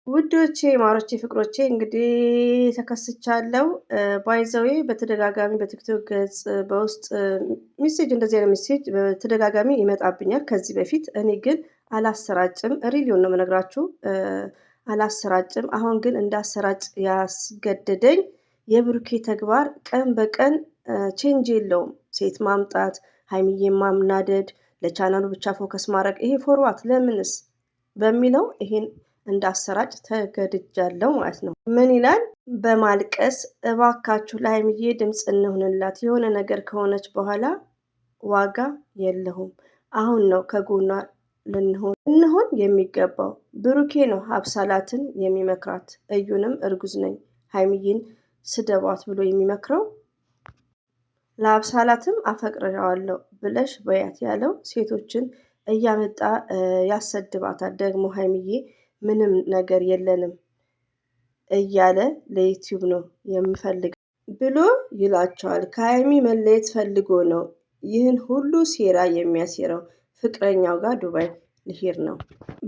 ውዶቼ ማሮቼ ፍቅሮቼ እንግዲህ ተከስቻለሁ። ባይ ዘ ዌይ በተደጋጋሚ በቲክቶክ ገጽ በውስጥ ሜሴጅ እንደዚህ አይነት ሜሴጅ በተደጋጋሚ ይመጣብኛል ከዚህ በፊት። እኔ ግን አላሰራጭም። ሪሊውን ነው የምነግራችሁ። አላሰራጭም። አሁን ግን እንዳሰራጭ ያስገደደኝ የብሩኬ ተግባር ቀን በቀን ቼንጅ የለውም። ሴት ማምጣት፣ ሀይሚዬን ማምናደድ፣ ለቻናሉ ብቻ ፎከስ ማድረግ። ይሄ ፎርዋት ለምንስ በሚለው ይሄን እንዳሰራጭ ተገድጃለሁ ማለት ነው። ምን ይላል? በማልቀስ እባካችሁ ለሀይሚዬ ድምፅ እንሆንላት፣ የሆነ ነገር ከሆነች በኋላ ዋጋ የለውም። አሁን ነው ከጎኗ ልንሆን የሚገባው። ብሩኬ ነው ሀብሳላትን የሚመክራት። እዩንም እርጉዝ ነኝ ሀይሚዬን ስደቧት ብሎ የሚመክረው። ለሀብሳላትም አፈቅረዋለሁ ብለሽ በያት ያለው ሴቶችን እያመጣ ያሰድባታል። ደግሞ ሀይሚዬ ምንም ነገር የለንም እያለ ለዩቲዩብ ነው የምፈልገው ብሎ ይላቸዋል። ከሀይሚ መለየት ፈልጎ ነው ይህን ሁሉ ሴራ የሚያሴረው። ፍቅረኛው ጋር ዱባይ ሊሄድ ነው።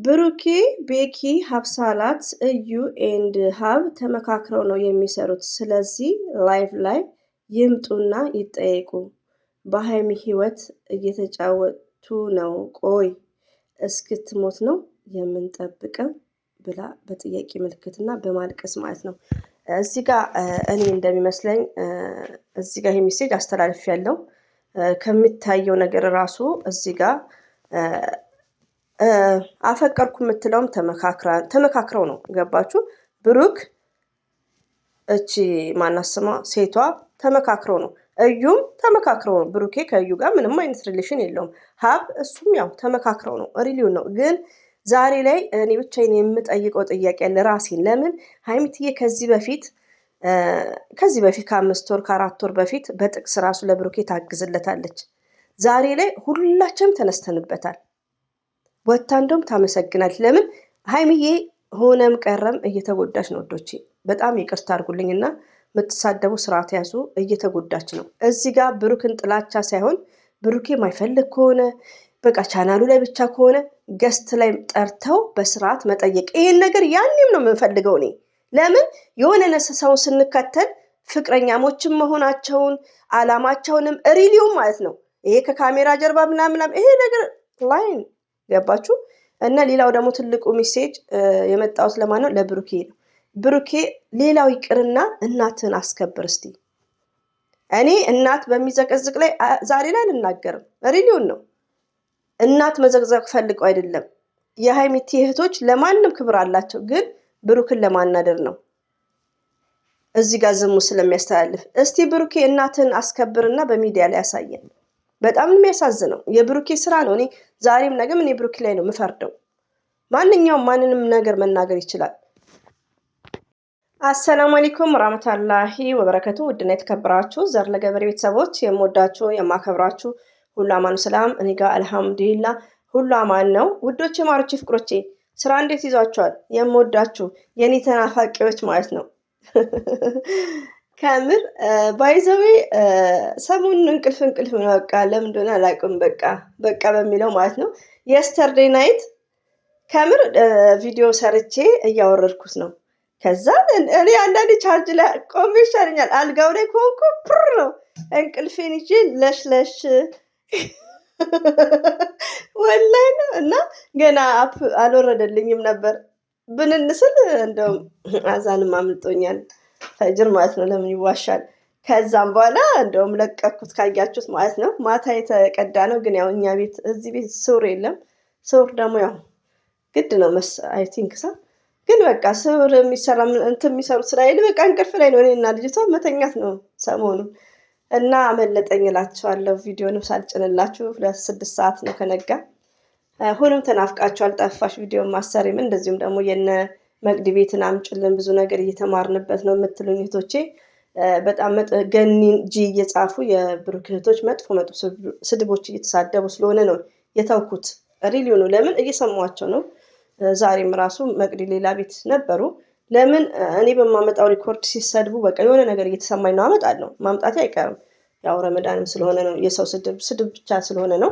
ብሩኬ፣ ቤኪ፣ ሀብሳላት፣ እዩ ኤንድ ሀብ ተመካክረው ነው የሚሰሩት። ስለዚህ ላይቭ ላይ ይምጡና ይጠየቁ። በሀይሚ ህይወት እየተጫወቱ ነው። ቆይ እስክትሞት ነው የምንጠብቀው ብላ በጥያቄ ምልክትና በማልቀስ ማለት ነው። እዚህ ጋር እኔ እንደሚመስለኝ እዚህ ጋር ይሄ ሜሴጅ አስተላልፍ ያለው ከሚታየው ነገር ራሱ እዚህ ጋር አፈቀርኩ የምትለውም ተመካክረው ነው። ገባችሁ? ብሩክ እቺ ማናስማ ሴቷ ተመካክረው ነው። እዩም ተመካክረው ነው። ብሩኬ ከእዩ ጋር ምንም አይነት ሪሌሽን የለውም። ሀብ እሱም ያው ተመካክረው ነው። ሪሊውን ነው። ግን ዛሬ ላይ እኔ ብቻዬን የምጠይቀው ጥያቄ ያለ ራሴን፣ ለምን ሀይሚትዬ ከዚህ በፊት ከ5 ወር ከ4 ወር በፊት በጥቅስ ራሱ ለብሩኬ ታግዝለታለች። ዛሬ ላይ ሁላችንም ተነስተንበታል። ወታ እንደውም ታመሰግናለች። ለምን ሀይሚዬ ሆነም ቀረም እየተጎዳች ነው። ወዶቼ በጣም ይቅርታ አድርጉልኝና የምትሳደቡ ስርዓት ያዙ። እየተጎዳች ነው። እዚህ ጋር ብሩክን ጥላቻ ሳይሆን ብሩኬ ማይፈልግ ከሆነ በቃ ቻናሉ ላይ ብቻ ከሆነ ገስት ላይ ጠርተው በስርዓት መጠየቅ። ይሄን ነገር ያኔም ነው የምንፈልገው። እኔ ለምን የሆነ ነሰሰውን ስንከተል ፍቅረኛሞችም መሆናቸውን አላማቸውንም ሪሊው ማለት ነው። ይሄ ከካሜራ ጀርባ ምናምን ይሄ ነገር ላይን ገባችሁ? እና ሌላው ደግሞ ትልቁ ሜሴጅ የመጣሁት ለማን ነው? ለብሩኬ ነው። ብሩኬ ሌላው ይቅርና እናትን አስከብር እስቲ። እኔ እናት በሚዘቀዝቅ ላይ ዛሬ ላይ አልናገርም። ሪሊውን ነው። እናት መዘቅዘቅ ፈልገው አይደለም። የሀይሚቲ እህቶች ለማንም ክብር አላቸው፣ ግን ብሩክን ለማናደር ነው እዚህ ጋር ዝሙ ስለሚያስተላልፍ። እስቲ ብሩኬ እናትን አስከብርና በሚዲያ ላይ ያሳየን። በጣም የሚያሳዝነው የብሩኬ ስራ ነው። እኔ ዛሬም ነገም እኔ ብሩኬ ላይ ነው የምፈርደው። ማንኛውም ማንንም ነገር መናገር ይችላል። አሰላሙ አለይኩም ወራህመቱላሂ ወበረከቱ። ውድና የተከበራችሁ ዘር ለገበሬ ቤተሰቦች የምወዳችሁ የማከብራችሁ ሁሉ አማኑ ሰላም፣ እኔ ጋር አልሐምዱሊላህ ሁሉ አማን ነው። ውዶቼ ማሮቼ ፍቅሮቼ ስራ እንዴት ይዟችኋል? የምወዳችሁ የኔ ተናፋቂዎች ማለት ነው። ከምር ባይዘዌ ሰሞኑን እንቅልፍ ነው። በቃ ለምን እንደሆነ አላውቅም። በቃ በሚለው ማለት ነው። የስተርዴይ ናይት ከምር ቪዲዮ ሰርቼ እያወረድኩት ነው። ከዛ እኔ አንዳንዴ ቻርጅ ላይ ቆሜ ይሻለኛል። አልጋው ላይ ከሆንኩ ፕር ነው እንቅልፌን ይዤ ለሽለሽ ወላሂ ነው። እና ገና አልወረደልኝም ነበር ብንንስል እንደውም አዛንም አምልጦኛል። ፈጅር ማለት ነው። ለምን ይዋሻል? ከዛም በኋላ እንደውም ለቀኩት ካያችሁት ማለት ነው። ማታ የተቀዳ ነው። ግን ያው እኛ ቤት እዚህ ቤት ስውር የለም። ስውር ደግሞ ያው ግድ ነው አይ ቲንክ ሳ ግን በቃ ስውር የሚሰሩ ስራ የለ። በቃ እንቅልፍ ላይ ነው። እኔና ልጅቷ መተኛት ነው ሰሞኑን እና አመለጠኝ እላችኋለሁ። ቪዲዮንም ሳልጭንላችሁ 6 ሰዓት ነው ከነጋ። ሁሉም ተናፍቃችኋል። ጠፋሽ ቪዲዮ ማሰሪም እንደዚሁም ደግሞ የነ መቅዲ ቤትን አምጭልን ብዙ ነገር እየተማርንበት ነው የምትሉኝ እህቶቼ በጣም ገኒን ጂ እየጻፉ የብሩክ እህቶች መጥፎ ስድቦች እየተሳደቡ ስለሆነ ነው የተውኩት። ሪሊው ነው። ለምን እየሰሟቸው ነው። ዛሬም ራሱ መቅዲ ሌላ ቤት ነበሩ። ለምን እኔ በማመጣው ሪኮርድ ሲሰድቡ በቃ የሆነ ነገር እየተሰማኝ ነው። አመጣለሁ፣ ማምጣቴ አይቀርም። ያው ረመዳንም ስለሆነ ነው፣ የሰው ስድብ ብቻ ስለሆነ ነው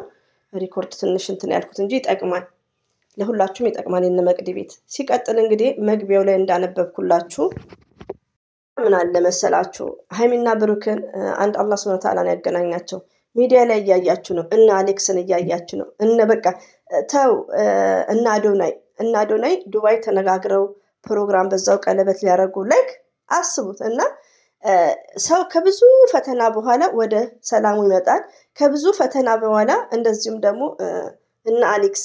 ሪኮርድ ትንሽ እንትን ያልኩት እንጂ ይጠቅማል። ለሁላችሁም ይጠቅማል የነ መቅዲ ቤት። ሲቀጥል እንግዲህ መግቢያው ላይ እንዳነበብኩላችሁ ምን አለ መሰላችሁ ሀይሚና ብሩክን አንድ አላህ ሱብሃነሁ ወተዓላ ነው ያገናኛቸው። ሚዲያ ላይ እያያችሁ ነው። እነ አሌክስን እያያችሁ ነው። እነ በቃ ተው እነ አዶናይ ዱባይ ተነጋግረው ፕሮግራም በዛው ቀለበት ሊያደርጉ ላይክ አስቡት። እና ሰው ከብዙ ፈተና በኋላ ወደ ሰላሙ ይመጣል። ከብዙ ፈተና በኋላ እንደዚሁም ደግሞ እነ አሌክስ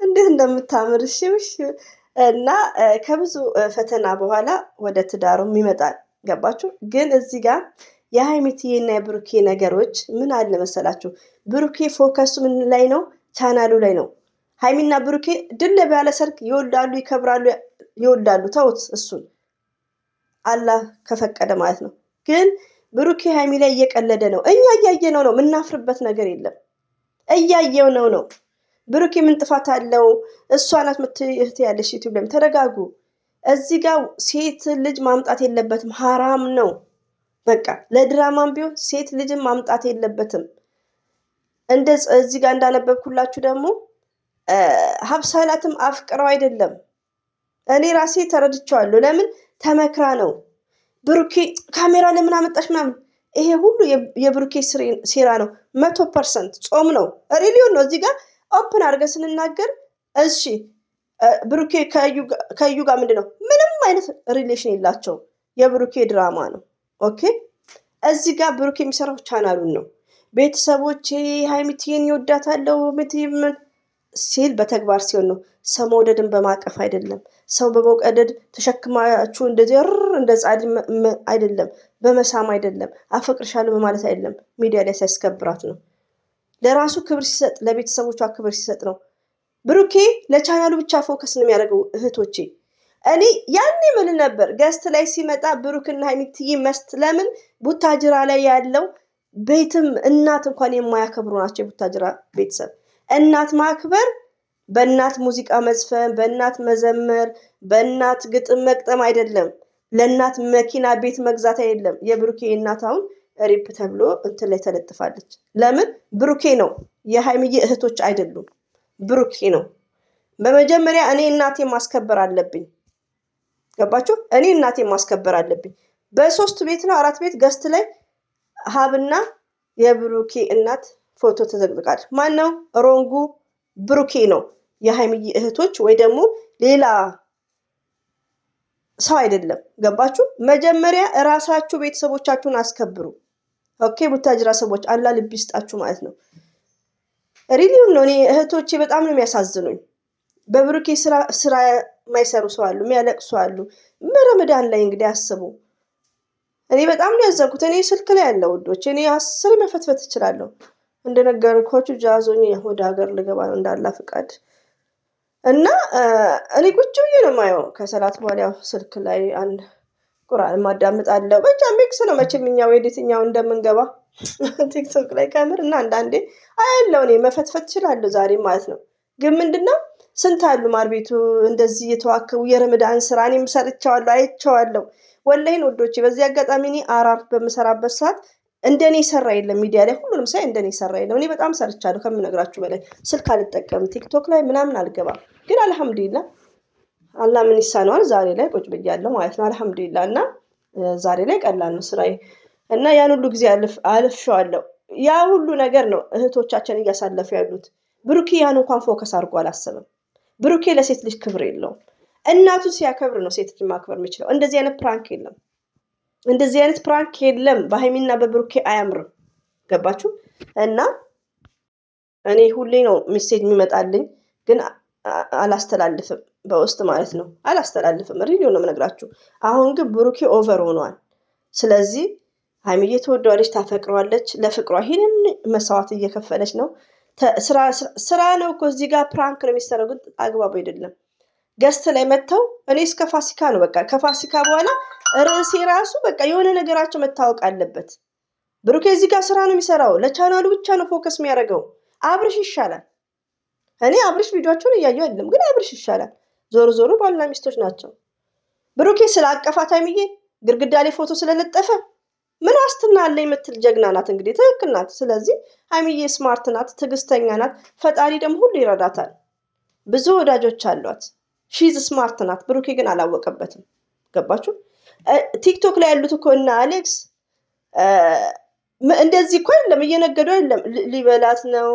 እንዴት እንደምታምር እሺ እና ከብዙ ፈተና በኋላ ወደ ትዳሩም ይመጣል። ገባችሁ? ግን እዚህ ጋር የሀይሚትዬና የብሩኬ ነገሮች ምን አለ መሰላችሁ? ብሩኬ ፎከሱ ምን ላይ ነው? ቻናሉ ላይ ነው። ሀይሚና ብሩኬ ድል ባለ ሰርግ ይወልዳሉ፣ ይከብራሉ፣ ይወልዳሉ። ተውት እሱን አላህ ከፈቀደ ማለት ነው። ግን ብሩኬ ሀይሚ ላይ እየቀለደ ነው። እኛ እያየነው ነው። የምናፍርበት ነገር የለም። እያየው ነው። ብሩኬ ምን ጥፋት አለው? እሷ ናት ምትይህት ያለሽ ዩቲዩብ ላይ ተረጋጉ። እዚህ ጋር ሴት ልጅ ማምጣት የለበትም፣ ሐራም ነው። በቃ ለድራማም ቢሆን ሴት ልጅን ማምጣት የለበትም። እዚህ ጋር እንዳነበብኩላችሁ ደግሞ ሀብሳላትም አፍቅረው አይደለም። እኔ ራሴ ተረድቼዋለሁ። ለምን ተመክራ ነው። ብሩኬ ካሜራ ለምን አመጣሽ ምናምን፣ ይሄ ሁሉ የብሩኬ ሴራ ነው። 100% ጾም ነው፣ ሪሊዮን ነው። እዚህ ጋር ኦፕን አድርገን ስንናገር እሺ ብሩኬ ከዩ ጋር ምንድን ነው? ምንም አይነት ሪሌሽን የላቸውም። የብሩኬ ድራማ ነው። ኦኬ እዚህ ጋር ብሩኬ የሚሰራው ቻናሉን ነው። ቤተሰቦቼ ሀይሚትዬን ይወዳታለሁ ምትምን ሲል በተግባር ሲሆን ነው። ሰው መውደድን በማቀፍ አይደለም። ሰው በመውቀደድ ተሸክማችሁ እንደዚህ እንደ ጻድ አይደለም። በመሳም አይደለም። አፈቅርሻለሁ በማለት አይደለም። ሚዲያ ላይ ሲያስከብራት ነው። ለራሱ ክብር ሲሰጥ፣ ለቤተሰቦቿ ክብር ሲሰጥ ነው። ብሩኬ ለቻናሉ ብቻ ፎከስ ነው የሚያደርገው። እህቶቼ እኔ ያኔ ምን ነበር ገስት ላይ ሲመጣ ብሩክና ሀይሚትዬ መስት ለምን ቡታጅራ ላይ ያለው ቤትም እናት እንኳን የማያከብሩ ናቸው። የቡታጅራ ቤተሰብ እናት ማክበር በእናት ሙዚቃ መዝፈን፣ በእናት መዘመር፣ በእናት ግጥም መቅጠም አይደለም። ለእናት መኪና ቤት መግዛት አይደለም። የብሩኬ እናት አሁን ሪፕ ተብሎ እንትን ላይ ተለጥፋለች። ለምን? ብሩኬ ነው። የሀይሚዬ እህቶች አይደሉም። ብሩኬ ነው። በመጀመሪያ እኔ እናቴ ማስከበር አለብኝ። ገባችሁ? እኔ እናቴ ማስከበር አለብኝ። በ3 ቤት ነው 4 ቤት ገስት ላይ ሀብና የብሩኬ እናት ፎቶ ተዘግዝቃል። ማን ነው ሮንጉ? ብሩኬ ነው። የሀይሚዬ እህቶች ወይ ደግሞ ሌላ ሰው አይደለም። ገባችሁ? መጀመሪያ እራሳችሁ ቤተሰቦቻችሁን አስከብሩ። ኦኬ ቡታጅራ ሰዎች አላህ ልብ ይስጣችሁ ማለት ነው። ሪሊውን ነው። እኔ እህቶቼ በጣም ነው የሚያሳዝኑኝ። በብሩኬ ስራ የማይሰሩ ሰው አሉ፣ የሚያለቅሱ አሉ። በረመዳን ላይ እንግዲህ አስቡ። እኔ በጣም ነው ያዘንኩት። እኔ ስልክ ላይ ያለው ውዶች፣ እኔ 10 መፈትፈት እችላለሁ። እንደነገርኳችሁ ጃዞኝ ወደ ሀገር ልገባ ነው እንዳላ ፍቃድ እና እኔ ቁጭ ብዬ ነው የማየው። ከሰላት በኋላ ያው ስልክ ላይ አንድ ቁርአን ማዳምጣለሁ። በቃ ሚክስ ነው መቼም እኛው የትኛው እንደምንገባ ቲክቶክ ላይ ከምር እና አንዳንዴ አያለው። እኔ መፈትፈት እችላለሁ ዛሬ ማለት ነው። ግን ምንድነው ስንት አሉ ማር ቤቱ እንደዚህ የተዋከቡ የረመዳን ስራ እኔም ሰርቻለሁ፣ አይቼዋለሁ። ወላሂን ወዶቼ በዚህ አጋጣሚ እኔ አራር በምሰራበት ሰዓት እንደኔ ሰራ የለም። ሚዲያ ላይ ሁሉንም ሳይ እንደኔ ሰራ የለም። እኔ በጣም ሰርቻለሁ ከምነግራችሁ በላይ። ስልክ አልጠቀምም፣ ቲክቶክ ላይ ምናምን አልገባም። ግን አልሐምዱሊላህ አላህ ምን ይሳነዋል። ዛሬ ላይ ቁጭ ብያለሁ ማለት ነው። አልሐምዱሊላህ እና ዛሬ ላይ ቀላል ነው ስራዬ እና ያን ሁሉ ጊዜ አልፌዋለሁ። ያ ሁሉ ነገር ነው እህቶቻችን እያሳለፉ ያሉት። ብሩኬ ያን እንኳን ፎከስ አድርጎ አላሰበም። ብሩኬ ለሴት ልጅ ክብር የለውም። እናቱ ሲያከብር ነው ሴት ልጅ ማክበር የሚችለው። እንደዚህ አይነት ፕራንክ የለም። እንደዚህ አይነት ፕራንክ የለም። በሀይሚና በብሩኬ አያምርም። ገባችሁ? እና እኔ ሁሌ ነው ሜሴጅ የሚመጣልኝ ግን አላስተላልፍም፣ በውስጥ ማለት ነው አላስተላልፍም። ሪቪው ነው የምነግራችሁ። አሁን ግን ብሩኬ ኦቨር ሆኗል። ስለዚህ ሀይሚዬ ትወደዋለች፣ ታፈቅረዋለች። ለፍቅሯ ይህንን መስዋዕት እየከፈለች ነው። ስራ ነው እኮ እዚህ ጋር ፕራንክ ነው የሚሰራው፣ ግን አግባቡ አይደለም። ገስት ላይ መጥተው እኔ እስከ ፋሲካ ነው በቃ ከፋሲካ በኋላ ርዕሴ ራሱ በቃ የሆነ ነገራቸው መታወቅ አለበት። ብሩኬ እዚህ ጋር ስራ ነው የሚሰራው፣ ለቻናሉ ብቻ ነው ፎከስ የሚያደርገው። አብርሽ ይሻላል። እኔ አብርሽ ቪዲዮቸውን እያየሁ አይደለም፣ ግን አብርሽ ይሻላል። ዞሮ ዞሮ ባልና ሚስቶች ናቸው። ብሩኬ ስላቀፋት ሀይሚዬ ግድግዳ ላይ ፎቶ ስለለጠፈ ምን ዋስትና አለ የምትል ጀግና ናት። እንግዲህ ትክክል ናት። ስለዚህ ሀይሚዬ ስማርት ናት፣ ትዕግስተኛ ናት። ፈጣሪ ደግሞ ሁሉ ይረዳታል። ብዙ ወዳጆች አሏት። ሺዝ ስማርት ናት። ብሩኬ ግን አላወቀበትም። ገባችሁ? ቲክቶክ ላይ ያሉት እኮ እና አሌክስ እንደዚህ እኮ የለም፣ እየነገዱ አይደለም። ሊበላት ነው፣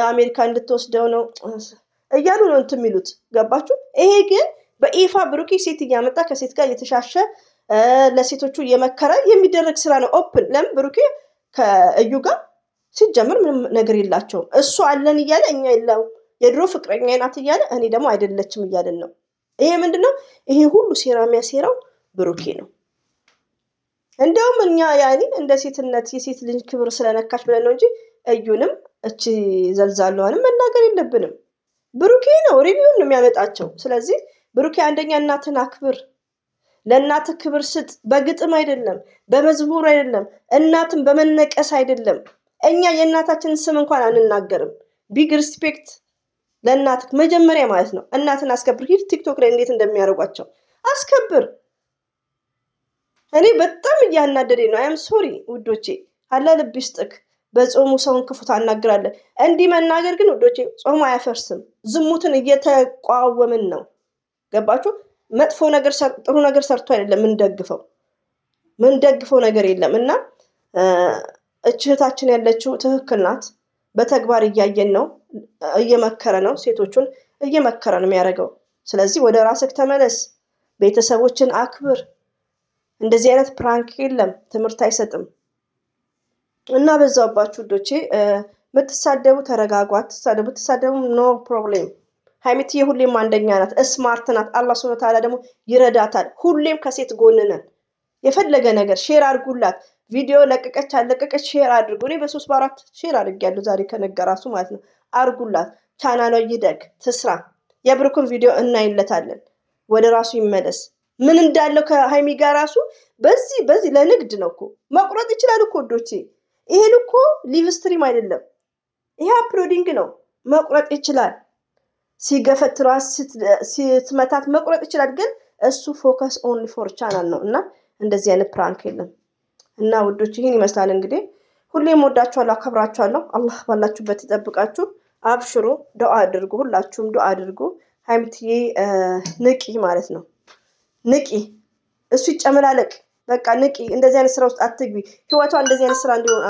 አሜሪካ እንድትወስደው ነው እያሉ ነው እንትን የሚሉት። ገባችሁ? ይሄ ግን በይፋ ብሩኬ ሴት እያመጣ ከሴት ጋር እየተሻሸ ለሴቶቹ እየመከረ የሚደረግ ስራ ነው። ኦፕን ለምን ብሩኬ ከእዩ ጋር ሲጀምር ምንም ነገር የላቸውም። እሱ አለን እያለ እኛ የለው የድሮ ፍቅረኛ ናት እያለ እኔ ደግሞ አይደለችም እያለን ነው። ይሄ ምንድነው? ይሄ ሁሉ ሴራ የሚያሴራው ብሩኬ ነው። እንደውም እኛ ያኔ እንደ ሴትነት የሴት ልጅ ክብር ስለነካች ብለን ነው እንጂ እዩንም እቺ ዘልዛለዋንም መናገር የለብንም። ብሩኬ ነው ሪቪውን ነው የሚያመጣቸው። ስለዚህ ብሩኬ አንደኛ እናትን አክብር፣ ለእናትህ ክብር ስጥ። በግጥም አይደለም፣ በመዝሙር አይደለም፣ እናትን በመነቀስ አይደለም። እኛ የእናታችንን ስም እንኳን አንናገርም። ቢግ ሪስፔክት ለእናትህ መጀመሪያ ማለት ነው። እናትን አስከብር። ሂድ ቲክቶክ ላይ እንዴት እንደሚያደርጓቸው አስከብር። እኔ በጣም እያናደደኝ ነው። አያም ሶሪ ውዶቼ፣ አላ ልብ ይስጥክ። በጾሙ ሰውን ክፉ ታናግራለን። እንዲህ መናገር ግን ውዶቼ ጾሙ አያፈርስም። ዝሙትን እየተቋወምን ነው። ገባችሁ? መጥፎ ነገር ጥሩ ነገር ሰርቶ አይደለም ምንደግፈው ነገር የለም። እና እህታችን ያለችው ትክክል ናት። በተግባር እያየን ነው። እየመከረ ነው፣ ሴቶቹን እየመከረ ነው የሚያደርገው። ስለዚህ ወደ ራስህ ተመለስ፣ ቤተሰቦችን አክብር። እንደዚህ አይነት ፕራንክ የለም፣ ትምህርት አይሰጥም። እና በዛባችሁ ውዶቼ የምትሳደቡ ተረጋጉ። ብትሳደቡ ኖ ፕሮብሌም። ሀይሚትዬ ሁሌም አንደኛ ናት፣ ስማርት ናት። አላህ ሱብሃነሁ ወተዓላ ደግሞ ይረዳታል። ሁሌም ከሴት ጎን ነን። የፈለገ ነገር ሼር አድርጉላት። ቪዲዮ ለቀቀች አለቀቀች ሼር አድርጉ። እኔ በ3 በ4 ሼር አድርጌያለሁ ዛሬ ከነገራሱ ማለት ነው። አድርጉላት። ቻናሏ ይደግ ትስራ። የብሩክን ቪዲዮ እናይለታለን። ወደ ራሱ ይመለስ። ምን እንዳለው ከሀይሚ ጋር ራሱ በዚህ ለንግድ ነው እኮ መቁረጥ ይችላል እኮ ወዶቼ። ይሄን እኮ ሊቭ ስትሪም አይደለም፣ ይሄ አፕሎዲንግ ነው። መቁረጥ ይችላል። ሲገፈትሯት ስትመታት መቁረጥ ይችላል። ግን እሱ ፎከስ ኦንሊ ፎር ቻናል ነው እና እንደዚህ አይነት ፕራንክ የለም። እና ውዶች ይህን ይመስላል እንግዲህ። ሁሌም ወዳችኋለሁ፣ አከብራችኋለሁ። አላህ ባላችሁበት ይጠብቃችሁ። አብሽሩ፣ ዱአ አድርጉ። ሁላችሁም ዱአ አድርጉ። ሀይሚትዬ ንቂ ማለት ነው። ንቂ፣ እሱ ይጨመላለቅ። በቃ ንቂ። እንደዚህ አይነት ስራ ውስጥ አትግቢ። ህይወቷ እንደዚህ አይነት ስራ እንዲሆን